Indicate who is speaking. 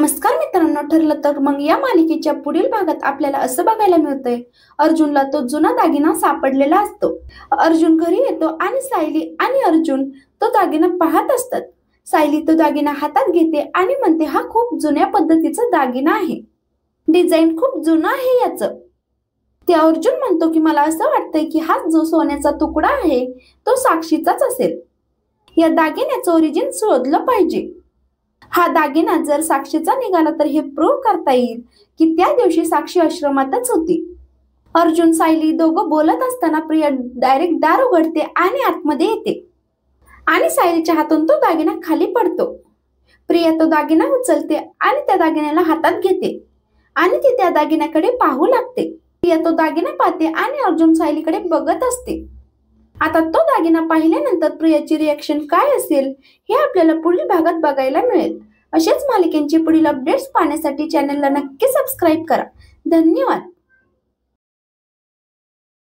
Speaker 1: नमस्कार मित्रांनो, ठरलं तर मग या मालिकेच्या पुढील भागात आपल्याला असं बघायला मिळतंय, अर्जुनला तो जुना दागिना सापडलेला असतो. अर्जुन घरी येतो आणि सायली आणि अर्जुन तो दागिना पाहत असतात. सायली तो दागिना हातात घेते आणि म्हणते, हा खूप जुन्या पद्धतीचा दागिना आहे, डिझाईन खूप जुना आहे याचं. ते अर्जुन म्हणतो की मला असं वाटतंय की हा जो सोन्याचा तुकडा आहे तो साक्षीचाच असेल. या दागिन्याचं ओरिजिन शोधलं पाहिजे. हा दागिना जर साक्षीचा निघाला तर हे प्रूव्ह करता येईल की त्या दिवशी साक्षी आश्रमातच होती. अर्जुन सायली दोघं बोलत असताना प्रिया डायरेक्ट दार उघडते आणि आतमध्ये येते आणि सायलीच्या हातून तो दागिना खाली पडतो. प्रिया तो दागिना उचलते आणि त्या दागिन्याला हातात घेते आणि ती त्या दागिन्याकडे पाहू लागते. प्रिया तो दागिना पाहते आणि अर्जुन सायलीकडे बघत असते. आता तो दागिना पाहिल्यानंतर प्रियाची रिॲक्शन काय असेल हे आपल्याला पुढील भागात बघायला मिळेल. अशाच मालिकेंची पुढील अपडेट्स पाहण्यासाठी चॅनलला नक्की सबस्क्राईब करा. धन्यवाद.